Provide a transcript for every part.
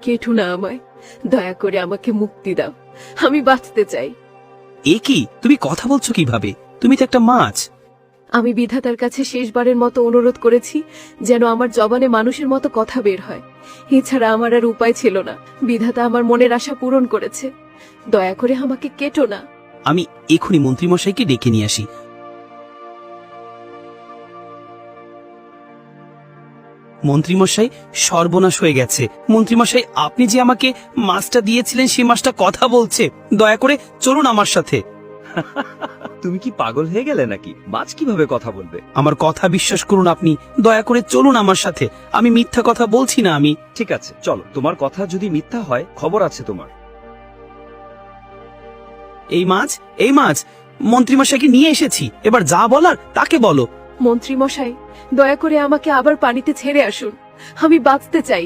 কেটো না আমায়, দয়া করে আমাকে মুক্তি দাও, আমি বাঁচতে চাই। এ কি, তুমি কথা বলছো কিভাবে? তুমি তো একটা মাছ। আমি বিধাতার কাছে শেষবারের মতো অনুরোধ করেছি যেন আমার জবানে মানুষের মতো কথা বের হয়, এছাড়া আমার আর উপায় ছিল না। বিধাতা আমার মনের আশা পূরণ করেছে, দয়া করে আমাকে কেটো না। আমি এখনই মন্ত্রীমশাইকে ডেকে নিয়ে আসি। মন্ত্রীমশাই, সর্বনাশ হয়ে গেছে। মন্ত্রীমশাই, আপনি যে আমাকে মাছটা দিয়েছিলেন সেই মাছটা কথা বলছে। দয়া করে চলুন আমার সাথে। তুমি কি পাগল হয়ে গেলে নাকি? মাছ কিভাবে কথা বলবে? আমার কথা বিশ্বাস করুন আপনি, দয়া করে চলুন আমার সাথে। আমি মিথ্যা কথা বলছি না। আমি ঠিক আছে, চলো। তোমার কথা যদি মিথ্যা হয়, খবর আছে তোমার। এই মাছ মন্ত্রীমশাইকে নিয়ে এসেছি, এবার যা বলার তাকে বলো। মন্ত্রী মশাই, দয়া করে আমাকে আবার পানিতে ছেড়ে আসুন, আমি বাঁচতে চাই,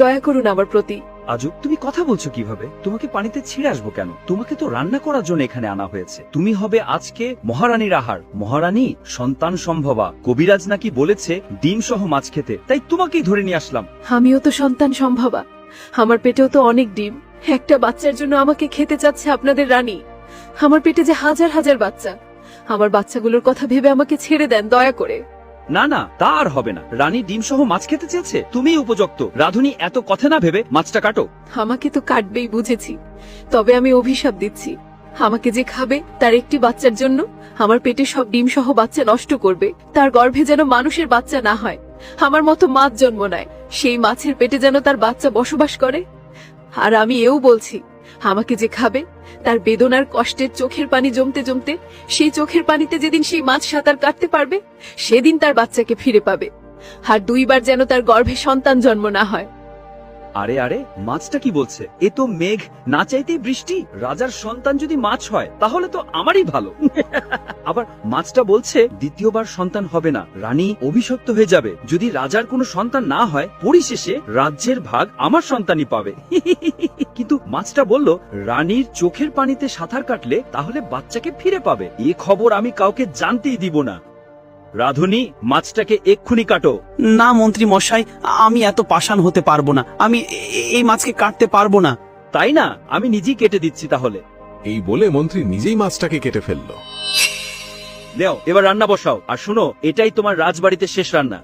দয়া করুন আমার প্রতি। আজু, তুমি কথা বলছো কিভাবে? তোমাকে পানিতে ছিঁড়ে আসবো কেন? তোমাকে তো রান্না করার জন্য এখানে আনা হয়েছে। তুমি হবে আজকে মহারানীর আহার। মহারানী সন্তান সম্ভবা, কবিরাজ নাকি বলেছে ডিম সহ মাছ খেতে, তাই তোমাকেই ধরে নিয়ে আসলাম। আমিও তো সন্তান সম্ভবা, আমার পেটেও তো অনেক ডিম। একটা বাচ্চার জন্য আমাকে খেতে চাচ্ছে আপনাদের রানী। আমার পেটে যে হাজার হাজার বাচ্চা, আমার বাচ্চাগুলোর কথা ভেবে আমাকে ছেড়ে দেন দয়া করে। না না, তা আর হবে না। রানী ডিম সহ মাছ খেতে চেয়েছে, তুমিই উপযুক্ত। রাধুনী, এত কথা না ভেবে মাছটা কাটো। আমাকে তো কাটবেই বুঝেছি, তবে আমি অভিশাপ দিচ্ছি, আমাকে যে খাবে তার একটি বাচ্চার জন্য আমার পেটে সব ডিম সহ বাচ্চা নষ্ট করবে। তার গর্ভে যেন মানুষের বাচ্চা না হয়, আমার মতো মাছ জন্ম নেয়, সেই মাছের পেটে যেন তার বাচ্চা বসবাস করে। আর আমি এও বলছি, আমাকে যে খাবে তার বেদনার কষ্টের চোখের পানি জমতে জমতে সেই চোখের পানিতে যেদিন সেই মাছ সাঁতার কাটতে পারবে, সেদিন তার বাচ্চাকে ফিরে পাবে। আর 2 বার যেন তার গর্ভে সন্তান জন্ম না হয়। আরে আরে, মাছটা কি বলছে? এ তো মেঘ না চাইতেই বৃষ্টি। রাজার সন্তান যদি মাছ হয় তাহলে তো আমারই ভালো। আবার মাছটা বলছে দ্বিতীয়বার সন্তান হবে না, রানী অভিশপ্ত হয়ে যাবে। যদি রাজার কোনো সন্তান না হয়, পরিশেষে রাজ্যের ভাগ আমার সন্তানই পাবে। কিন্তু মাছটা বলল রানীর চোখের পানিতে সাঁতার কাটলে তাহলে বাচ্চাকে ফিরে পাবে। এ খবর আমি কাউকে জানতেই দিব না। রাধুনী, মাছটাকে এক্ষুনি কাটো। না মন্ত্রী মশাই, আমি এত পাষাণ হতে পারবো না। আমি এই মাছকে কাটতে পারবো না। তাই না? আমি নিজেই কেটে দিচ্ছি তাহলে। এই বলে মন্ত্রী নিজেই মাছটাকে কেটে ফেলল। নেও, এবার রান্না বসাও। আর শুনো, এটাই তোমার রাজবাড়িতে শেষ রান্না।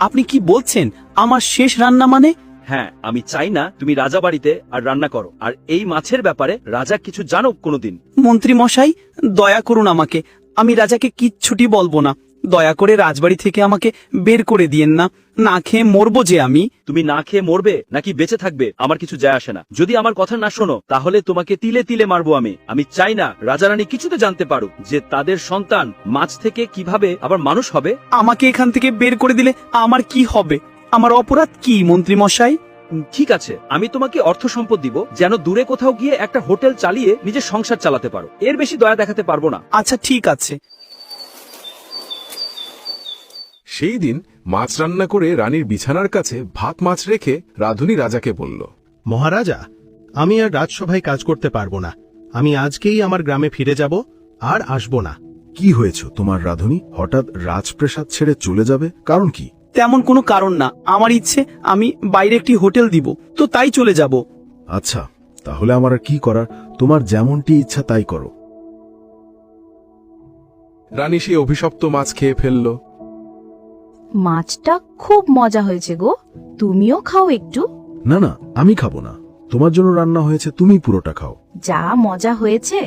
আপনি কি বলছেন? আমার শেষ রান্না মানে? হ্যাঁ, আমি চাই না তুমি রাজাবাড়িতে আর রান্না করো। আর এই মাছের ব্যাপারে রাজা কিছু জানুক কোনোদিন। মন্ত্রী মশাই, দয়া করুন আমাকে, আমি রাজাকে কিচ্ছুটি বলবো না। দয়া করে রাজবাড়ি থেকে আমাকে বের করে দিয়েন না, না খেয়ে মরবো যে আমি। তুমি না খেয়ে মরবে নাকি বেঁচে থাকবে আমার কিছু যায় আসে না। যদি আমার কথা না শোনো তাহলে তোমাকে তিলে তিলে মারবো আমি। আমি চাই না রাজারানী কিছুতে জানতে পারুক যে তাদের সন্তান মাছ থেকে কিভাবে আবার মানুষ হবে। আমাকে এখান থেকে বের করে দিলে আমার কি হবে? আমার অপরাধ কি মন্ত্রী মশাই? ঠিক আছে, আমি তোমাকে অর্থ সম্পদ দিব, যেন দূরে কোথাও গিয়ে একটা হোটেল চালিয়ে নিজের সংসার চালাতে পারো। এর বেশি দয়া দেখাতে পারবো না। আচ্ছা ঠিক আছে। সেই দিন মাছ রান্না করে রানীর বিছানার কাছে ভাত মাছ রেখে রাধুনী রাজাকে বলল, মহারাজা, আমি আর রাজসভায় কাজ করতে পারবো না। আমি আজকেই আমার গ্রামে ফিরে যাব, আর আসব না। কি হয়েছে তোমার রাধুনী? হঠাৎ রাজপ্রাসাদ ছেড়ে চলে যাবে, কারণ কি? তেমন কোনো কারণ না, আমার ইচ্ছে আমি বাইরে একটি হোটেল দিব, তো তাই চলে যাব। আচ্ছা, তাহলে আমার আর কি করার? তোমার যেমনটি ইচ্ছা তাই করো। রানী সেই অভিশপ্ত মাছ খেয়ে ফেলল। মাছটা খুব মজা হয়েছে গো, তুমিও খাও একটু। না না, আমি খাবো না, তোমার জন্য রান্না হয়েছে, তুমি পুরোটা খাও। যা মজা হয়েছে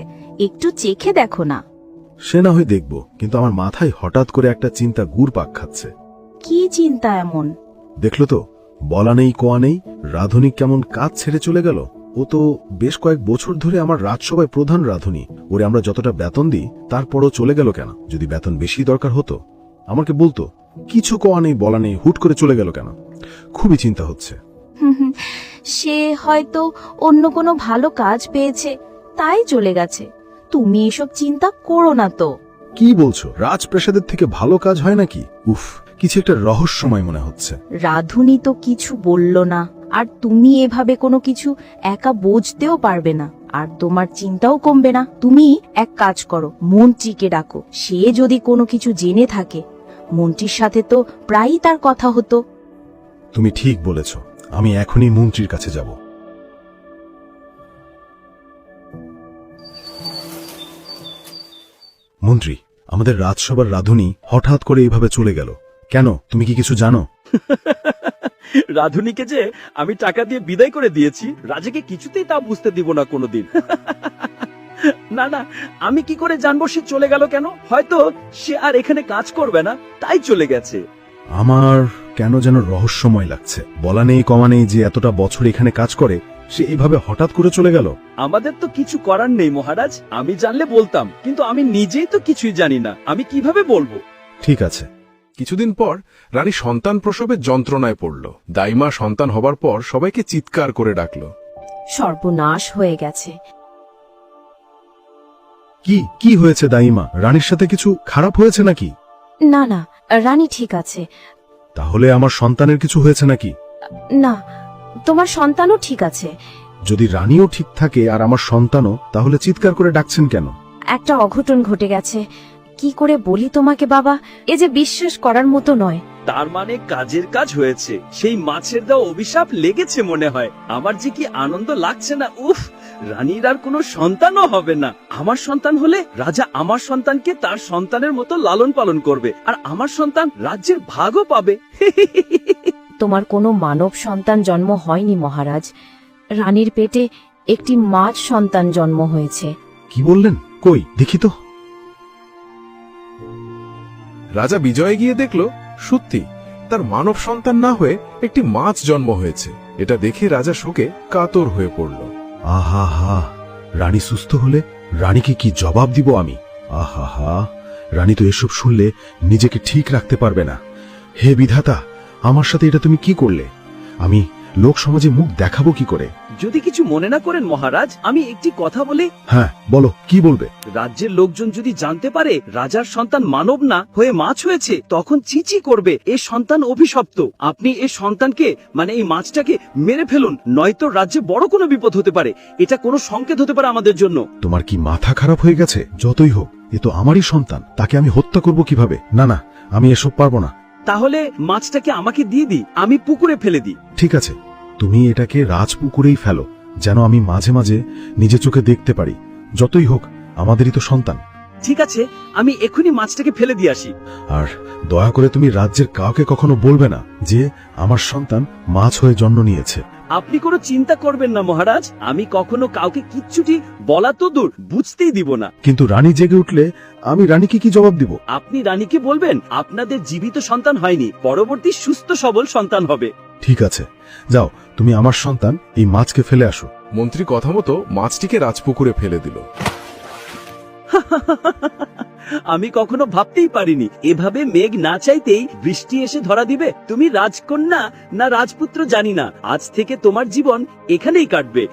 একটু চেখে দেখো না। সে না হয় দেখবো, কিন্তু আমার মাথায় হঠাৎ করে একটা চিন্তা ঘুরপাক খাচ্ছে। কি চিন্তা এমন? দেখলো তো, বলা নেই কোয়া নেই, রাধুনী কেমন কাজ ছেড়ে চলে গেল। ও তো বেশ কয়েক বছর ধরে আমার রাজসভায় প্রধান রাধুনী। ওরে আমরা যতটা বেতন দিই তারপরও চলে গেল কেন? যদি বেতন বেশি দরকার হতো আমাকে বলতো। কিছু কোয়া নেই বলা নেই, হুট করে চলে গেল কেন? খুবই চিন্তা হচ্ছে। সে হয়তো অন্য কোনো ভালো কাজ পেয়েছে, তাই চলে গেছে। তুমি এসব চিন্তা করো না তো। কি বলছো? রাজপ্রাসাদের থেকে ভালো কাজ হয় নাকি? উফ, কিছু একটা রহস্যময় মনে হচ্ছে। রাধুনী তো কিছু বলল না, আর তুমি এভাবে কোনো কিছু একা বুঝতেও পারবে না, আর তোমার চিন্তাও কমবে না। তুমি এক কাজ করো, মন্ত্রীকে ডাকো। সে যদি কোনো কিছু জেনে থাকে, মন্ত্রীর সাথে তো প্রায়ই তার কথা হতো। তুমি ঠিক বলেছ, আমি এখনই মন্ত্রীর কাছে যাব। মন্ত্রী, আমাদের রাজসভার রাধুনী হঠাৎ করে এইভাবে চলে গেল কেন? তুমি কি কিছু জানো? রাধুনীকে যে আমি টাকা দিয়ে বিদায় করে দিয়েছি, রাজাকে কিছুতেই তা বুঝতে দিব না কোনোদিন। না না, আমি কি করে জানবো সে চলে গেল কেন? হয়তো সে আর এখানে কাজ করবে না, তাই চলে গেছে। আমার কেন যেন রহস্যময় লাগছে। বলা নেই কমা নেই যে এতটা বছর এখানে কাজ করে সে এইভাবে হঠাৎ করে চলে গেল। আমাদের তো কিছু করার নেই মহারাজ, আমি জানলে বলতাম, কিন্তু আমি নিজেই তো কিছুই জানি না, আমি কিভাবে বলবো? ঠিক আছে। কিছুদিন পর রানী সন্তান প্রসবের যন্ত্রণায় পড়ল। দাইমা সন্তান হবার পর সবাইকে চিৎকার করে ডাকল। সর্বনাশ হয়ে গেছে। কি কি হয়েছে দাইমা? রানীর সাথে কিছু খারাপ হয়েছে নাকি? না না, রানী ঠিক আছে। তাহলে আমার সন্তানের কিছু হয়েছে নাকি? না, তোমার সন্তানও ঠিক আছে। যদি রানীও ঠিক থাকে আর আমার সন্তানও, তাহলে চিৎকার করে ডাকছেন কেন? একটা অঘটন ঘটে গেছে। কি করে বলি তোমাকে বাবা, এ যে বিশ্বাস করার মতো নয়। তার মানে কাজের কাজ হয়েছে, সেই মাছের দেওয়া অভিশাপ লেগেছে মনে হয়। আমার যে কি আনন্দ লাগছে না! উফ, রানীর আর কোনো সন্তানও হবে না। আমার সন্তান হলে রাজা আমার সন্তানকে তার সন্তানের মতো লালন পালন করবে, আর আমার সন্তান রাজ্যের ভাগও পাবে। তোমার কোনো মানব সন্তান জন্ম হয়নি মহারাজ, রানীর পেটে একটি মাছ সন্তান জন্ম হয়েছে। কি বললেন? কই দেখি তো। রাজা বিজয়ে গিয়ে দেখল সত্যি তার মানব সন্তান না হয়ে একটি মাছ জন্ম হয়েছে। এটা দেখে রাজা শোকে কাতর হয়ে পড়ল। আহা হা, রানী সুস্থ হলে রানীকে কি জবাব দিব আমি? আহা হা, রানী তো এসব শুনলে নিজেকে ঠিক রাখতে পারবে না। হে বিধাতা, আমার সাথে এটা তুমি কি করলে? আমি লোক সমাজে মুখ দেখাবো কি করে? যদি কিছু মনে না করেন মহারাজ, আমি একটি কথা বলি। হ্যাঁ বলো, কি বলবে? রাজ্যের লোকজন যদি জানতে পারে রাজার সন্তান মানব না হয়ে মাছ হয়েছে, তখন চিচি করবে এ সন্তান অভিশপ্ত। আপনি এই সন্তানকে, মানে এই মাছটাকে মেরে ফেলুন, নয়তো রাজ্যে বড় কোনো বিপদ হতে পারে। এটা কোনো সংকেত হতে পারে আমাদের জন্য। তোমার কি মাথা খারাপ হয়ে গেছে? যতই হোক, এ তো আমারই সন্তান, তাকে আমি হত্যা করব কিভাবে? না না, আমি এসব পারবো না। তাহলে মাছটাকে আমাকে দিয়ে দিই, আমি পুকুরে ফেলে দিই। ঠিক আছে, তুমি এটাকে রাজপুকুরেই ফেলো, যেন আমি মাঝে মাঝে নিজে চোখে দেখতে পারি। যতই হোক, আমাদেরই তো সন্তান। ঠিক আছে, আমি এখনই মাছটাকে ফেলে দিয়ে আসি। আর দয়া করে তুমি রাজ্যের কাউকে কখনো বলবে না যে আমার সন্তান মাছ হয়ে জন্ম নিয়েছে। আপনি কোনো চিন্তা করবেন না মহারাজ, আমি কখনো কাউকে কিচ্ছুটি বলা তো দূর, বুঝতেই দিব না। কিন্তু রানী জেগে উঠলে আমি রানীকে কি জবাব দিব? আপনি রানীকে বলবেন আপনাদের জীবিত সন্তান হয়নি, পরবর্তী সুস্থ সবল সন্তান হবে। ঠিক আছে, যাও, তুমি আমার সন্তান এই মাছকে ফেলে আসো। মন্ত্রী কথা মতো মাছটিকে রাজপুকুরে ফেলে দিল। আমি কখনো ভাবতেই পারিনি এভাবে মেঘ না চাইতেই বৃষ্টি এসে ধরা দিবে। তুমি রাজকন্যা না রাজপুত্র জানি না, আজ থেকে তোমার জীবন এখানেই কাটবে।